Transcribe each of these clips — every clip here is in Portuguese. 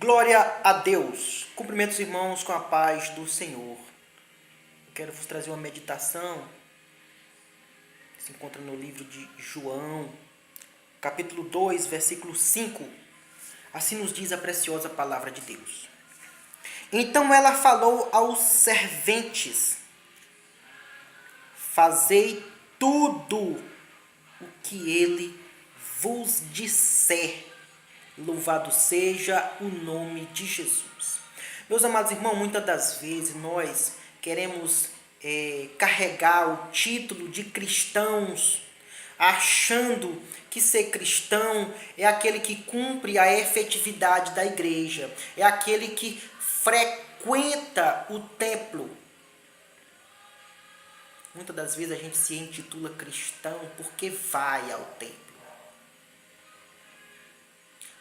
Glória a Deus. Cumprimento os irmãos com a paz do Senhor. Eu quero vos trazer uma meditação que se encontra no livro de João, capítulo 2, versículo 5. Assim nos diz a preciosa palavra de Deus. Então ela falou aos serventes: fazei tudo o que ele vos disser. Louvado seja o nome de Jesus. Meus amados irmãos, muitas das vezes nós queremos carregar o título de cristãos, achando que ser cristão é aquele que cumpre a efetividade da igreja, é aquele que frequenta o templo. Muitas das vezes a gente se intitula cristão porque vai ao templo.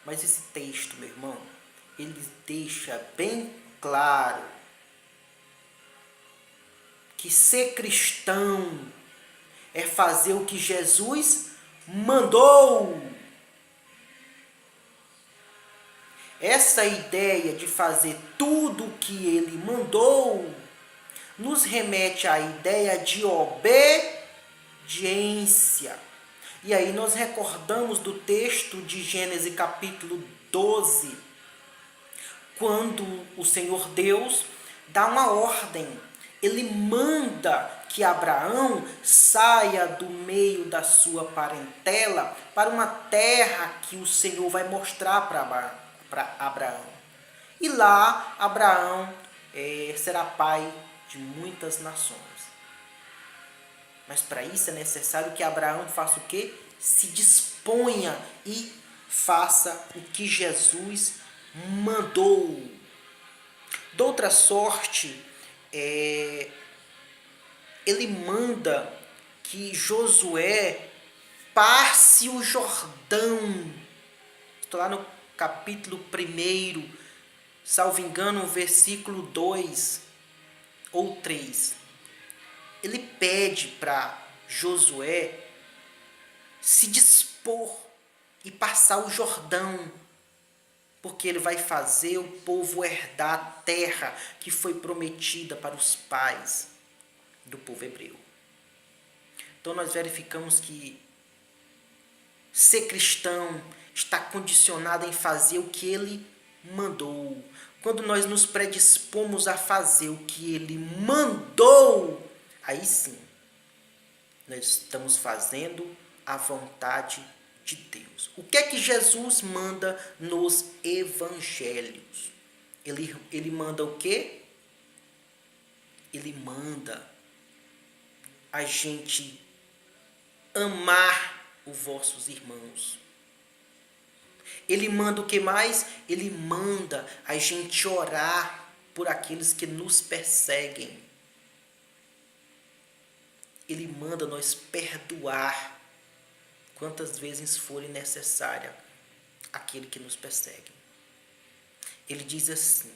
Mas esse texto, meu irmão, ele deixa bem claro que ser cristão é fazer o que Jesus mandou. Essa ideia de fazer tudo o que ele mandou nos remete à ideia de obediência. E aí nós recordamos do texto de Gênesis capítulo 12, quando o Senhor Deus dá uma ordem. Ele manda que Abraão saia do meio da sua parentela para uma terra que o Senhor vai mostrar para Abraão. E lá Abraão será pai de muitas nações. Mas para isso é necessário que Abraão faça o quê? Se disponha e faça o que Jesus mandou. De outra sorte, ele manda que Josué passe o Jordão. Estou lá no capítulo 1, salvo engano, versículo 2 ou 3. Ele pede para Josué se dispor e passar o Jordão, porque ele vai fazer o povo herdar a terra que foi prometida para os pais do povo hebreu. Então nós verificamos que ser cristão está condicionado em fazer o que ele mandou. Quando nós nos predispomos a fazer o que ele mandou, aí sim, nós estamos fazendo a vontade de Deus. O que é que Jesus manda nos evangelhos? Ele manda o quê? Ele manda a gente amar os vossos irmãos. Ele manda o que mais? Ele manda a gente orar por aqueles que nos perseguem. Ele manda nós perdoar quantas vezes forem necessárias aquele que nos persegue. Ele diz assim: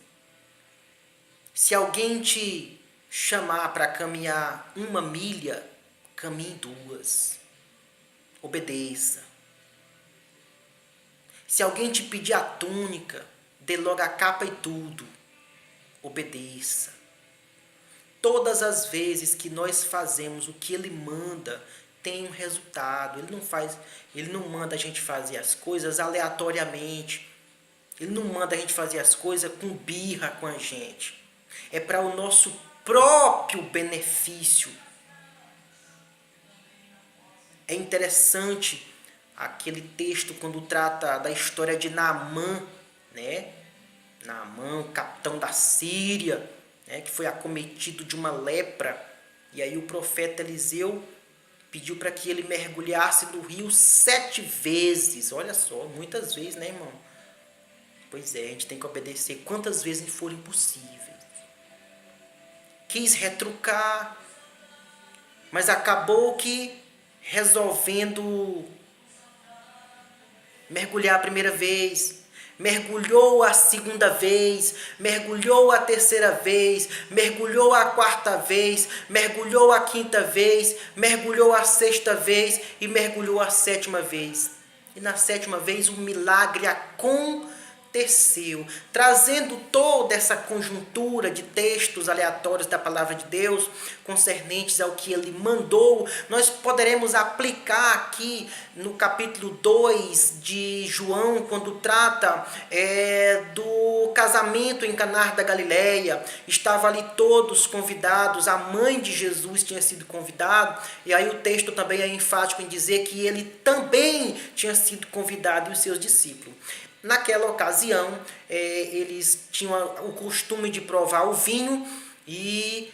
se alguém te chamar para caminhar 1 milha, caminhe 2. Obedeça. Se alguém te pedir a túnica, dê logo a capa e tudo. Obedeça. Todas as vezes que nós fazemos o que ele manda, tem um resultado. Ele não manda a gente fazer as coisas aleatoriamente. Ele não manda a gente fazer as coisas com birra com a gente. É para o nosso próprio benefício. É interessante aquele texto quando trata da história de Naamã, né? Naamã, o capitão da Síria, que foi acometido de uma lepra, e aí o profeta Eliseu pediu para que ele mergulhasse no rio 7 vezes. Olha só, muitas vezes, né, irmão? Pois é, a gente tem que obedecer quantas vezes forem possíveis. Quis retrucar, mas acabou que resolvendo mergulhar a primeira vez, mergulhou a segunda vez, mergulhou a terceira vez, mergulhou a quarta vez, mergulhou a quinta vez, mergulhou a sexta vez e mergulhou a 7ª vez. E na 7ª vez o milagre aconteceu. aconteceu. Trazendo toda essa conjuntura de textos aleatórios da palavra de Deus, concernentes ao que ele mandou, nós poderemos aplicar aqui no capítulo 2 de João, quando trata do casamento em Caná da Galileia. Estavam ali todos convidados, a mãe de Jesus tinha sido convidada, e aí o texto também é enfático em dizer que ele também tinha sido convidado e os seus discípulos. Naquela ocasião, eles tinham o costume de provar o vinho e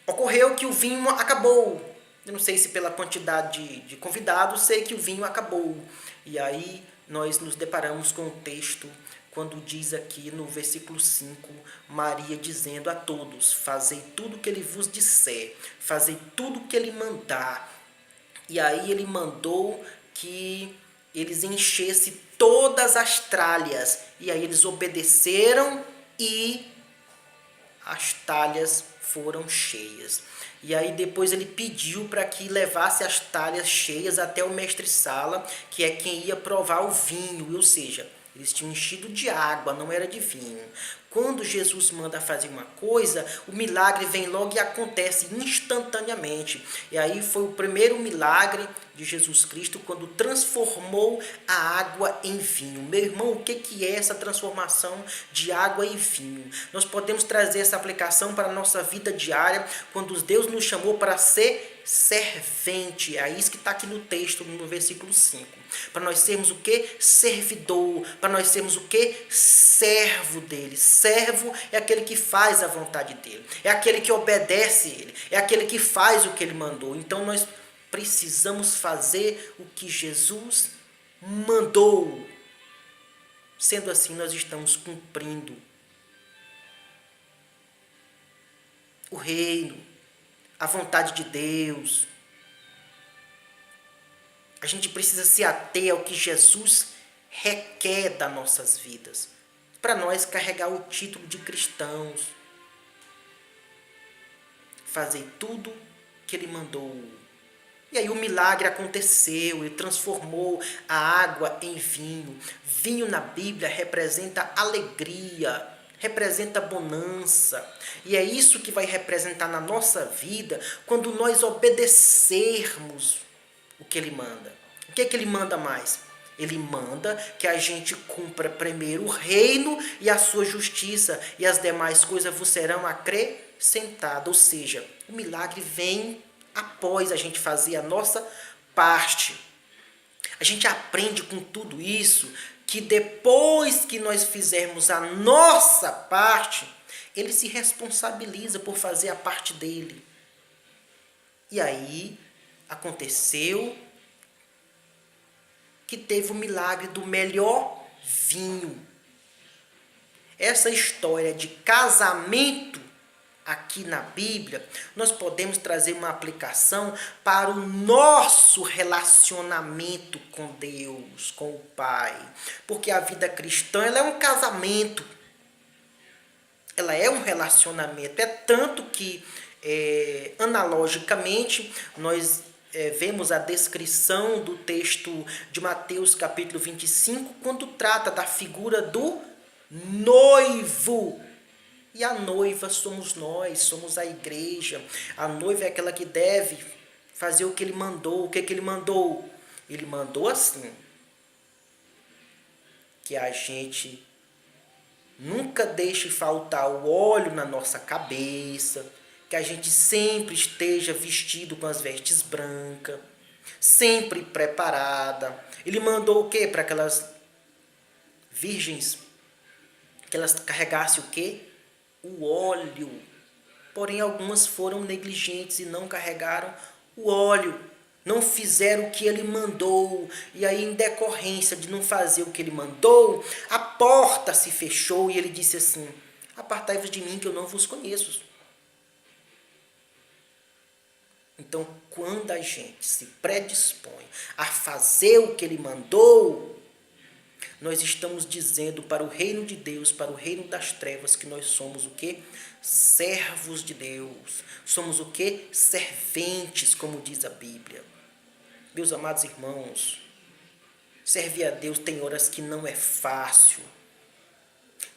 ocorreu que o vinho acabou. Eu não sei se pela quantidade de convidados, sei que o vinho acabou. E aí nós nos deparamos com o texto quando diz aqui no versículo 5, Maria dizendo a todos: fazei tudo o que ele vos disser, fazei tudo o que ele mandar. E aí ele mandou que eles enchessem todas as talhas. E aí eles obedeceram e as talhas foram cheias. E aí depois ele pediu para que levasse as talhas cheias até o mestre-sala, que é quem ia provar o vinho, ou seja, eles tinham enchido de água, não era de vinho. Quando Jesus manda fazer uma coisa, o milagre vem logo e acontece instantaneamente. E aí foi o primeiro milagre de Jesus Cristo, quando transformou a água em vinho. Meu irmão, o que é essa transformação de água em vinho? Nós podemos trazer essa aplicação para a nossa vida diária, quando Deus nos chamou para ser servente. É isso que está aqui no texto, no versículo 5. Para nós sermos o que? Servidor. Para nós sermos o que? Servo dele. Servo é aquele que faz a vontade dele. É aquele que obedece ele. É aquele que faz o que ele mandou. Então nós precisamos fazer o que Jesus mandou. Sendo assim, nós estamos cumprindo o reino, a vontade de Deus. A gente precisa se ater ao que Jesus requer das nossas vidas, para nós carregar o título de cristãos. Fazer tudo que ele mandou. E aí o milagre aconteceu, ele transformou a água em vinho. Vinho na Bíblia representa alegria, representa bonança. E é isso que vai representar na nossa vida quando nós obedecermos o que ele manda. O que é que ele manda mais? Ele manda que a gente cumpra primeiro o reino e a sua justiça, e as demais coisas vos serão acrescentadas. Ou seja, o milagre vem após a gente fazer a nossa parte. A gente aprende com tudo isso que depois que nós fizermos a nossa parte, ele se responsabiliza por fazer a parte dele. E aí aconteceu que teve o milagre do melhor vinho. Essa história de casamento aqui na Bíblia, nós podemos trazer uma aplicação para o nosso relacionamento com Deus, com o Pai. Porque a vida cristã, ela é um casamento. Ela é um relacionamento. É tanto que, analogicamente, nós vemos a descrição do texto de Mateus capítulo 25, quando trata da figura do noivo. E a noiva somos nós, somos a igreja. A noiva é aquela que deve fazer o que ele mandou. O que ele mandou? Ele mandou assim, que a gente nunca deixe faltar o óleo na nossa cabeça, que a gente sempre esteja vestido com as vestes brancas, sempre preparada. Ele mandou o quê? Para aquelas virgens, que elas carregassem o quê? O óleo. Porém, algumas foram negligentes e não carregaram o óleo. Não fizeram o que ele mandou. E aí, em decorrência de não fazer o que ele mandou, a porta se fechou e ele disse assim: apartai-vos de mim, que eu não vos conheço. Então, quando a gente se predispõe a fazer o que ele mandou, nós estamos dizendo para o reino de Deus, para o reino das trevas, que nós somos o quê? Servos de Deus. Somos o quê? Serventes, como diz a Bíblia. Meus amados irmãos, Servir a Deus tem horas que não é fácil.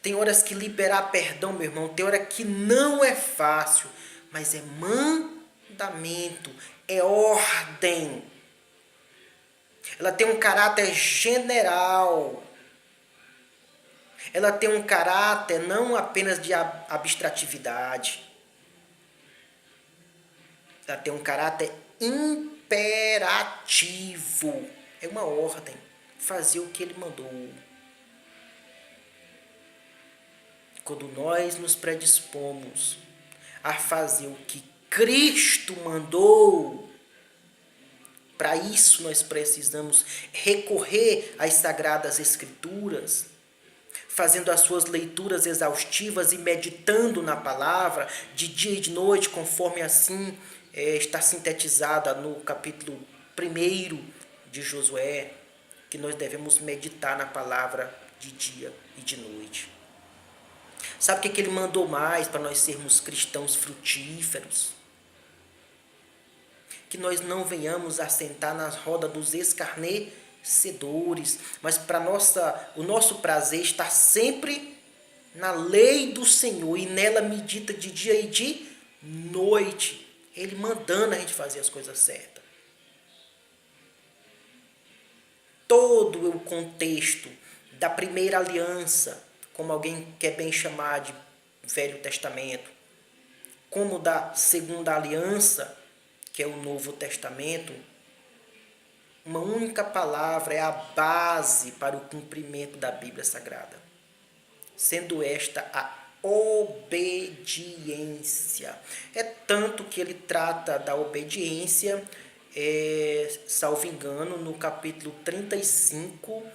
Tem horas que liberar perdão, meu irmão, tem hora que não é fácil. Mas é mandamento, é ordem. Ela tem um caráter general. Ela tem um caráter não apenas de abstratividade. Ela tem um caráter imperativo. É uma ordem. Fazer o que ele mandou. Quando nós nos predispomos a fazer o que Cristo mandou, para isso nós precisamos recorrer às Sagradas Escrituras, fazendo as suas leituras exaustivas e meditando na palavra de dia e de noite, conforme assim está sintetizada no capítulo 1 de Josué, que nós devemos meditar na palavra de dia e de noite. Sabe o que ele mandou mais para nós sermos cristãos frutíferos? Que nós não venhamos a sentar na roda dos escarnecedores, mas o nosso prazer está sempre na lei do Senhor e nela medita de dia e de noite. Ele mandando a gente fazer as coisas certas. Todo o contexto da primeira aliança, como alguém quer bem chamar de Velho Testamento, como da segunda aliança, que é o Novo Testamento, uma única palavra é a base para o cumprimento da Bíblia Sagrada, sendo esta a obediência. É tanto que ele trata da obediência, salvo engano, no capítulo 35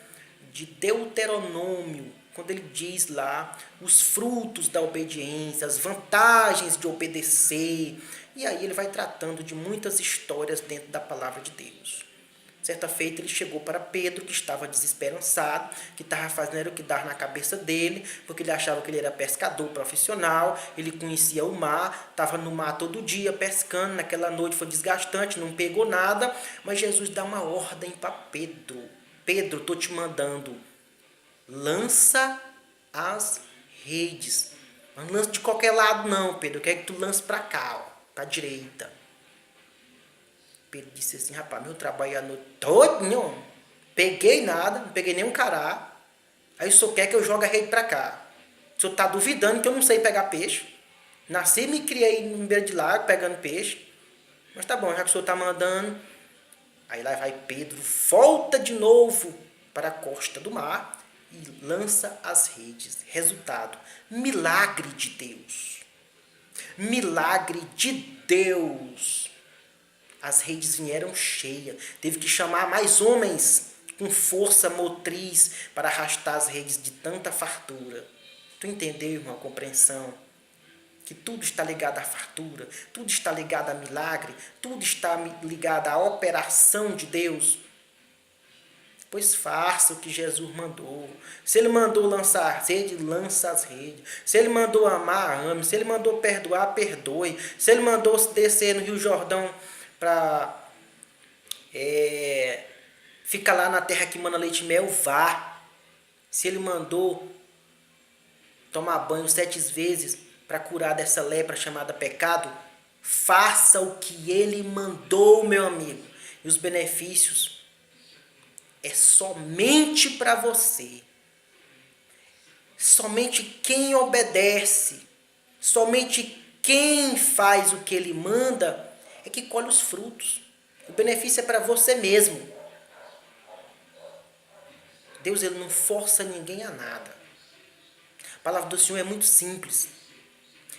de Deuteronômio, quando ele diz lá os frutos da obediência, as vantagens de obedecer. E aí ele vai tratando de muitas histórias dentro da palavra de Deus. Certa feita ele chegou para Pedro, que estava desesperançado, que estava fazendo o que dar na cabeça dele, porque ele achava que ele era pescador profissional, ele conhecia o mar, estava no mar todo dia pescando, naquela noite foi desgastante, não pegou nada, mas Jesus dá uma ordem para Pedro. Pedro, estou te mandando, lança as redes. Não lança de qualquer lado não, Pedro, eu quero que tu lance para cá, para a direita. Pedro disse assim, rapaz, meu trabalho a noite todinha, peguei nada, não peguei nenhum cará, aí o senhor quer que eu jogue a rede para cá. O senhor está duvidando que eu não sei pegar peixe. Nasci e me criei no beira de lago pegando peixe. Mas tá bom, já que o senhor está mandando. Aí lá vai Pedro, volta de novo para a costa do mar e lança as redes. Resultado, milagre de Deus. Milagre de Deus. As redes vieram cheias. Teve que chamar mais homens com força motriz para arrastar as redes de tanta fartura. Tu entendeu, irmão, a compreensão? Que tudo está ligado à fartura, tudo está ligado a milagre, tudo está ligado à operação de Deus. Pois faça o que Jesus mandou. Se ele mandou lançar as redes, lança as redes. Se ele mandou amar, ame. Se ele mandou perdoar, perdoe. Se ele mandou descer no Rio Jordão para ficar lá na terra que mana leite e mel, vá. Se ele mandou tomar banho 7 vezes para curar dessa lepra chamada pecado, faça o que ele mandou, meu amigo. E os benefícios é somente para você. Somente quem obedece, somente quem faz o que ele manda é que colhe os frutos. O benefício é para você mesmo. Deus ele não força ninguém a nada. A palavra do Senhor é muito simples.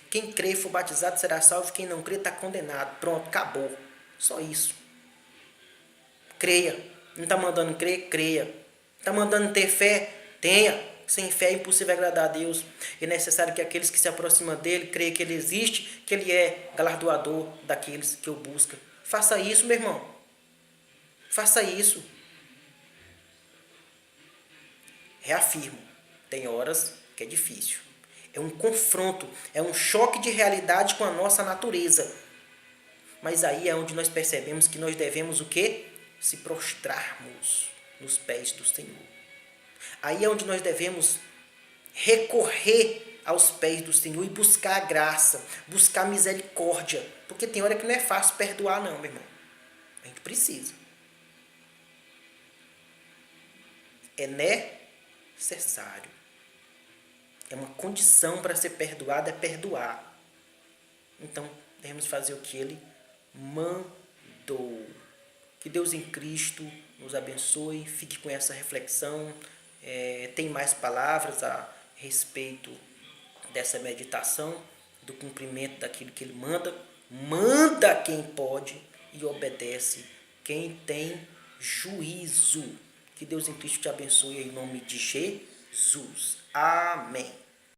Quem crê e for batizado será salvo, quem não crê está condenado. Pronto, acabou. Só isso. Creia. Não está mandando crer? Creia. Está mandando ter fé? Tenha. Sem fé é impossível agradar a Deus. É necessário que aqueles que se aproximam dele creiam que ele existe, que ele é galardoador daqueles que o buscam. Faça isso, meu irmão. Faça isso. Reafirmo. Tem horas que é difícil. É um confronto, é um choque de realidade com a nossa natureza. Mas aí é onde nós percebemos que nós devemos o quê? Se prostrarmos. nos pés do Senhor. Aí é onde nós devemos recorrer aos pés do Senhor e buscar a graça, buscar a misericórdia. Porque tem hora que não é fácil perdoar não, meu irmão. A gente precisa. É necessário. É uma condição para ser perdoado, é perdoar. Então, devemos fazer o que Ele mandou. Que Deus em Cristo nos abençoe. Fique com essa reflexão. Tem mais palavras a respeito dessa meditação, do cumprimento daquilo que Ele manda. Manda quem pode e obedece quem tem juízo. Que Deus em Cristo te abençoe em nome de Jesus. Amém.